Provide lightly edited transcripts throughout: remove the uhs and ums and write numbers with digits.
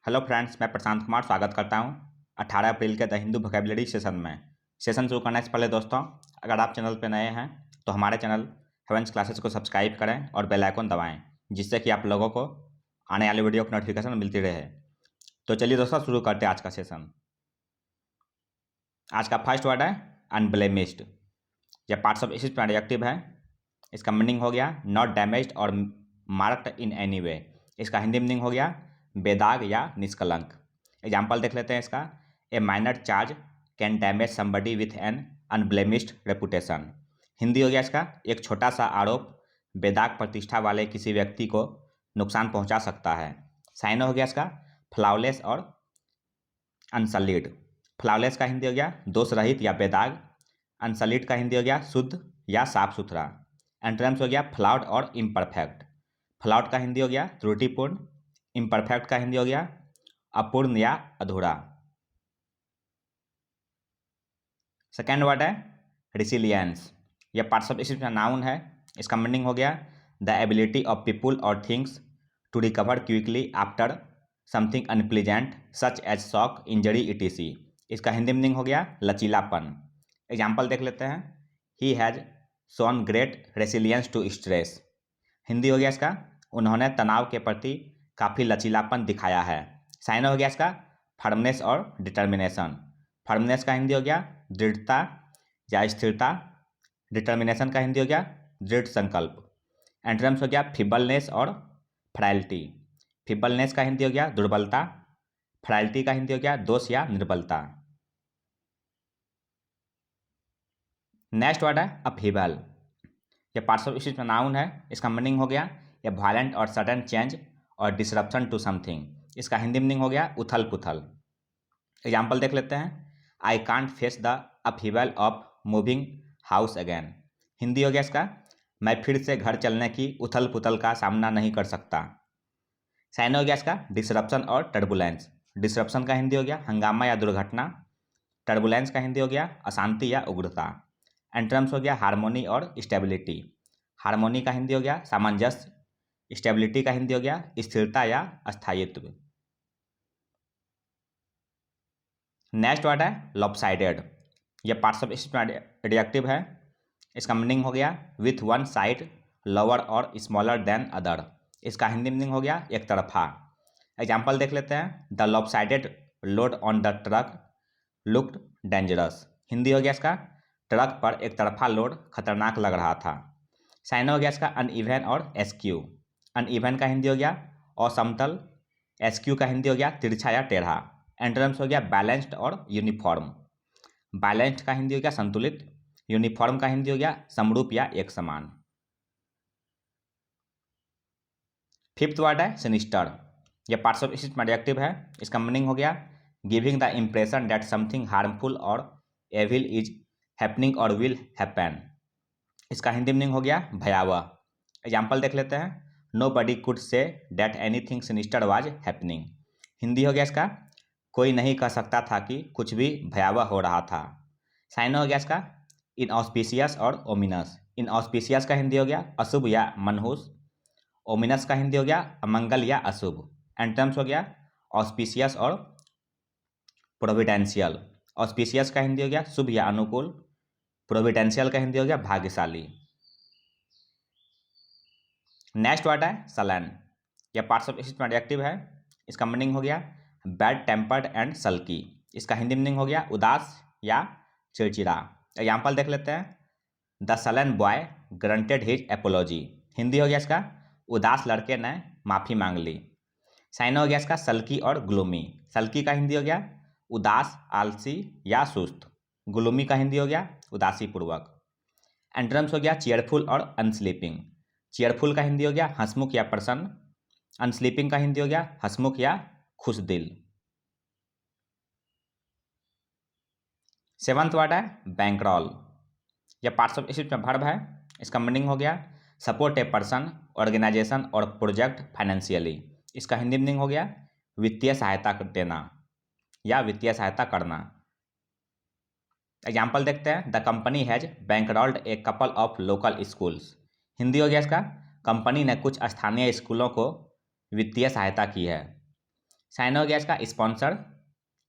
Hello friends, मैं प्रशांत कुमार स्वागत करता हूं 18 अप्रैल के द हिंदू वोकैबुलरी सेशन में। सेशन शुरू करने से पहले दोस्तों, अगर आप चैनल पर नए हैं तो हमारे चैनल हेवेंस क्लासेस को सब्सक्राइब करें और बेल आइकन दबाएं, जिससे कि आप लोगों को आने वाली वीडियो की नोटिफिकेशन मिलती रहे। तो चलिए दोस्तों, शुरू करते हैं आज का सेशन। आज का फर्स्ट वर्ड है अनब्लेमिश्ड। यह पार्ट्स ऑफ स्पीच में एडजेक्टिव है। इसका मीनिंग हो गया नॉट डैमेज्ड और मार्क्ड इन एनी वे। इसका हिंदी मीनिंग हो गया बेदाग या निष्कलंक। एग्जाम्पल देख लेते हैं इसका। A minor charge can damage somebody with an unblemished reputation. Hindi हो गया इसका एक छोटा सा आरोप बेदाग प्रतिष्ठा वाले किसी व्यक्ति को नुकसान पहुंचा सकता है। साइनो हो गया इसका फ्लॉलेस और अनसलिड। फ्लॉलेस का हिंदी हो गया दोष रहित या बेदाग। अनसलिड का हिंदी हो गया शुद्ध या साफ सुथरा। एंटोनिम्स हो गया फ्लॉड और इम्परफेक्ट। फ्लॉड का हिंदी हो गया त्रुटिपूर्ण। इम्परफेक्ट का हिंदी हो गया अपूर्ण या अधूरा। सेकेंड वर्ड है रिसिलियंस। यह पार्ट्स ऑफ स्पीच में नाउन है। इसका मीनिंग हो गया द एबिलिटी ऑफ पीपुल और things to recover quickly after something unpleasant such as shock injury etc. इसका हिंदी मीनिंग हो गया लचीलापन। एग्जाम्पल देख लेते हैं। He has shown great resilience to stress. Hindi हो गया इसका उन्होंने तनाव के प्रति काफ़ी लचीलापन दिखाया है। साइन हो गया इसका फर्मनेस और डिटर्मिनेशन। फर्मनेस का हिंदी हो गया दृढ़ता या स्थिरता। डिटर्मिनेशन का हिंदी हो गया दृढ़ संकल्प। एंटोनिम्स हो गया फीबलनेस और फ्राइलिटी। फीबलनेस का हिंदी हो गया दुर्बलता। फ्राइलिटी का हिंदी हो गया दोष या निर्बलता। नेक्स्ट वर्ड है अपहीबल। यह पार्ट्स ऑफ स्पीच में नाउन है। इसका मीनिंग हो गया ए वायलेंट और सडन चेंज और डिसरप्शन टू समथिंग। इसका हिंदी मीनिंग हो गया उथल पुथल। एग्जाम्पल देख लेते हैं। I can't face the upheaval of moving house again. Hindi हो गया इसका मैं फिर से घर चलने की उथल पुथल का सामना नहीं कर सकता। साइन हो गया इसका डिसरप्शन और टर्बुलेंस। डिसरप्शन का हिंदी हो गया हंगामा या दुर्घटना। टर्बुलेंस का हिंदी हो गया अशांति या उग्रता। एंटोनिम्स हो गया हार्मोनी और स्टेबिलिटी। हार्मोनी का हिंदी हो गया सामंजस्य। स्टेबिलिटी का हिंदी हो गया स्थिरता या स्थायित्व। नेक्स्ट वर्ड है लॉपसाइडेड। यह पार्ट्स ऑफ स्पीच में एडजेक्टिव है। इसका मीनिंग हो गया विथ वन साइड लोअर और स्मॉलर देन अदर। इसका हिंदी मीनिंग हो गया एक तरफा। एग्जाम्पल देख लेते हैं। The lopsided load on the truck looked dangerous. Hindi हो गया इसका ट्रक पर एक तरफा लोड खतरनाक लग रहा था। साइन हो गया इसका अनइवन और एस्क्यू। अनइवन का हिंदी हो गया असमतल। एस्क्यू का हिंदी हो गया तिरछा या टेढ़ा। एंटोनिम्स हो गया बैलेंस्ड और यूनिफॉर्म। बैलेंस्ड का हिंदी हो गया संतुलित। यूनिफॉर्म का हिंदी हो गया समरूप या एक समान। फिफ्थ वर्ड है सिनिस्टर। यह पार्ट्स ऑफ स्पीच में एडजेक्टिव है। इसका मीनिंग हो गया giving the impression that something harmful और एविल इज हैपनिंग और विल हैपन। इसका हिंदी मीनिंग हो गया भयावह। एग्जाम्पल देख लेते हैं। Nobody could say that anything sinister was happening. Hindi हो गया इसका कोई नहीं कह सकता था कि कुछ भी भयावह हो रहा था। साइन हो गया इसका इनऑस्पिशियस और ओमिनस। इनऑस्पिशियस का हिंदी हो गया अशुभ या मनहूस। ओमिनस का हिंदी हो गया अमंगल या अशुभ। एंटोनिम्स हो गया ऑस्पिशियस और प्रोविडेंशियल। ऑस्पिशियस का हिंदी हो गया शुभ या अनुकूल। प्रोविडेंशियल का हिंदी हो गया भाग्यशाली। नेक्स्ट वर्ड है सलन। यह पार्ट्स ऑफ स्पीच में एडजेक्टिव है। इसका मीनिंग हो गया बैड टेम्पर्ड एंड सल्की। इसका हिंदी मीनिंग हो गया उदास या चिड़चिड़ा। एग्जाम्पल देख लेते हैं। The sullen boy granted his apiology. Hindi हो गया इसका उदास लड़के ने माफ़ी मांग ली। साइन हो गया इसका सल्की और ग्लूमी। सल्की का हिंदी हो गया उदास आलसी या सुस्त। ग्लूमी का हिंदी हो गया उदासी पूर्वक। एंटोनिम्स हो गया चीयरफुल और अनस्लीपिंग। चीयरफुल का हिंदी हो गया हंसमुख या प्रसन्न। अनस्लीपिंग का हिंदी हो गया हंसमुख या खुश दिल। सेवंथ वर्ड है बैंकरॉल। यह पार्ट्स ऑफ स्पीच में वर्ब है। इसका मीनिंग हो गया सपोर्ट ए पर्सन ऑर्गेनाइजेशन और प्रोजेक्ट फाइनेंशियली। इसका हिंदी मीनिंग हो गया वित्तीय सहायता देना या वित्तीय सहायता करना। एग्जाम्पल देखते हैं। The company has bankrolled a couple of local schools. Hindi हो गया इसका कंपनी ने कुछ स्थानीय स्कूलों को वित्तीय सहायता की है। साइन हो गया इसका स्पॉन्सर,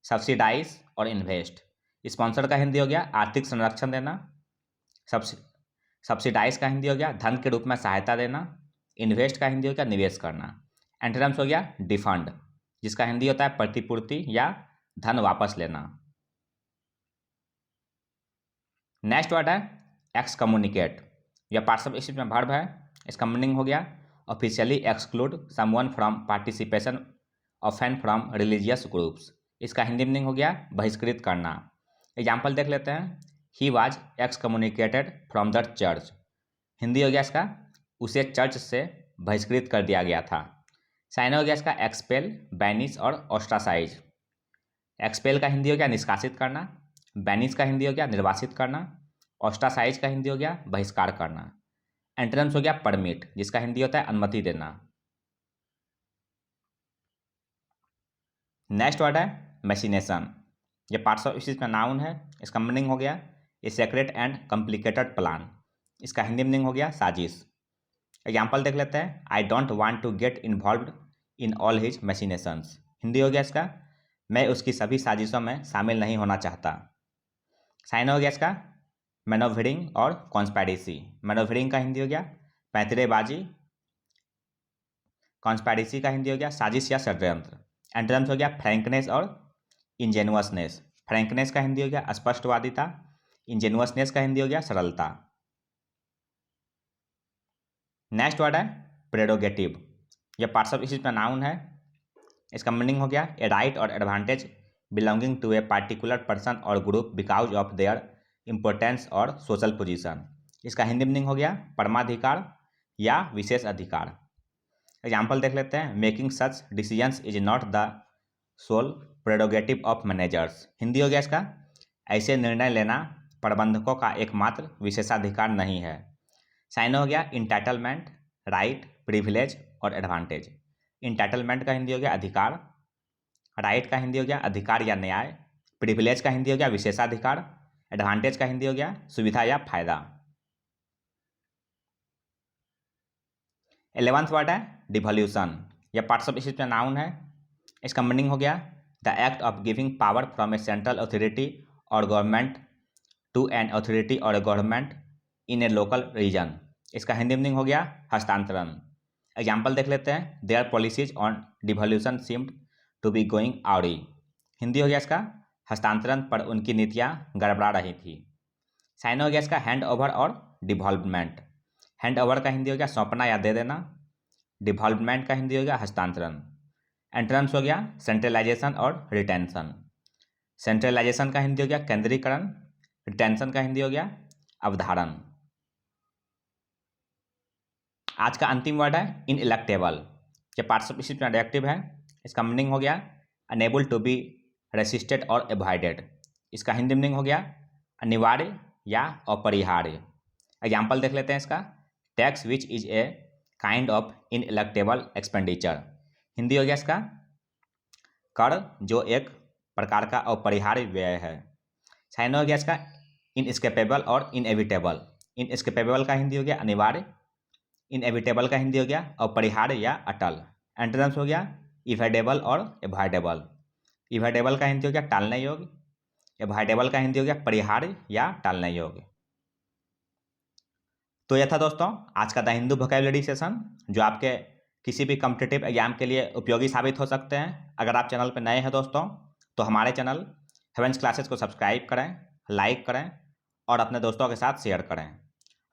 सब्सिडाइज और इन्वेस्ट। स्पॉन्सर का हिंदी हो गया आर्थिक संरक्षण देना, सब्सिडाइज का हिंदी हो गया धन के रूप में सहायता देना, इन्वेस्ट का हिंदी हो गया निवेश करना। एंटोनिम्स हो गया डिफंड, जिसका हिंदी होता है प्रतिपूर्ति या धन वापस लेना। नेक्स्ट वर्ड है एक्सकम्युनिकेट। यह पार्टिसिपेट में वर्ब है। इसका मीनिंग हो गया officially exclude someone from participation often from religious groups. इसका हिंदी मीनिंग हो गया बहिष्कृत करना। एग्जाम्पल देख लेते हैं। He was excommunicated from the church. Hindi हो गया इसका उसे चर्च से बहिष्कृत कर दिया गया था। साइन हो गया इसका एक्सपेल, बैनिश और ऑस्ट्रासाइज। एक्सपेल का हिंदी हो गया निष्कासित करना, बैनिश का हिंदी हो गया निर्वासित करना, ऑस्ट्रासाइज का हिंदी हो गया बहिष्कार करना। एंटोनिम्स हो गया परमिट, जिसका हिंदी होता है अनुमति देना। नेक्स्ट वर्ड है मैचिनेशन। ये पार्ट्स ऑफ स्पीच का नाउन है। इसका मीनिंग हो गया a secret and complicated plan. इसका हिंदी मीनिंग हो गया साजिश। एग्जाम्पल देख लेते हैं। I don't want to get involved in all his machinations. Hindi हो गया इसका मैं उसकी सभी साजिशों में शामिल नहीं होना चाहता। साइन हो गया इसका मैनोवरिंग और कॉन्स्पायरेसी। मैनोवरिंग का हिंदी हो गया पैंतरेबाजी, कॉन्स्पायरेसी का हिंदी हो गया साजिश या षड्यंत्र। एंटोनिम्स हो गया फ्रैंकनेस और इंजेनुअसनेस। फ्रैंकनेस का हिंदी हो गया स्पष्टवादिता, इंजेनुअसनेस का हिंदी हो गया सरलता। नेक्स्ट वर्ड है प्रेरोगेटिव। यह पार्ट्स ऑफ स्पीच में नाउन है। इसका मीनिंग हो गया a right or advantage belonging to a particular person or group because of their importance or social position. इसका हिंदी मीनिंग हो गया परमाधिकार या विशेष अधिकार। एग्जाम्पल देख लेते हैं। Making such decisions is not the sole prerogative of managers. Hindi हो गया इसका ऐसे निर्णय लेना प्रबंधकों का एकमात्र विशेषाधिकार नहीं है। साइन हो गया इंटाइटलमेंट, राइट, प्रिविलेज और एडवांटेज। इंटाइटलमेंट का हिंदी हो गया अधिकार, राइट का हिंदी हो गया अधिकार या न्याय, प्रिविलेज का हिंदी हो गया विशेषाधिकार, एडवांटेज का हिंदी हो गया सुविधा या फायदा। 11th वर्ड है डिवोल्यूशन। यह पार्ट्स ऑफ स्पीच में नाउन है। इसका मीनिंग हो गया the act of giving power from a central authority or government to an authority or a government in a local region. इसका हिंदी मीनिंग हो गया हस्तांतरण। एग्जाम्पल देख लेते हैं। Their policies on devolution seemed to be going awry. Hindi हो गया इसका हस्तांतरण पर उनकी नीतियाँ गड़बड़ा रही थी। साइन हो गया इसका हैंड ओवर और डिवॉल्वमेंट। हैंड ओवर का हिंदी हो गया सौंपना या दे देना, डिवॉल्वमेंट का हिंदी हो गया हस्तांतरण। एंटोनिम्स हो गया सेंट्रलाइजेशन और रिटेंशन। सेंट्रलाइजेशन का हिंदी हो गया केंद्रीकरण, रिटेंशन का हिंदी हो गया अवधारण। आज का अंतिम वर्ड है इनइलेक्टेबल। ये पार्ट्स ऑफ स्पीच में एडजेक्टिव है। इसका मीनिंग हो गया अनेबल टू बी रेसिस्टेड और अवॉइडेड। इसका हिंदी मीनिंग हो गया अनिवार्य या अपरिहार्य। एग्जाम्पल देख लेते हैं इसका। Tax which is a kind of ineluctable expenditure. Hindi हो गया इसका कर जो एक प्रकार का अपरिहार्य व्यय है। साइन हो गया इसका इनएस्केपेबल और इनएविटेबल। इनएस्केपेबल का हिंदी हो गया अनिवार्य, इनएविटेबल का हिंदी हो गया अपरिहार्य या अटल। एंटोनिम्स हो गया इवेडेबल और एवॉइडेबल। इवेडेबल का हिंदी हो गया टालने योग्य, एवॉइडेबल का हिंदी हो गया परिहार्य या टालने योग्य। तो यह था दोस्तों आज का द हिंदू वोकैबुलरी सेशन, जो आपके किसी भी कॉम्पिटिटिव एग्जाम के लिए उपयोगी साबित हो सकते हैं। अगर आप चैनल पर नए हैं दोस्तों तो हमारे चैनल हेवेंस क्लासेस को सब्सक्राइब करें, लाइक करें और अपने दोस्तों के साथ शेयर करें।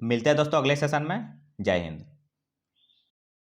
मिलते हैं दोस्तों अगले सेशन में। जय हिंद।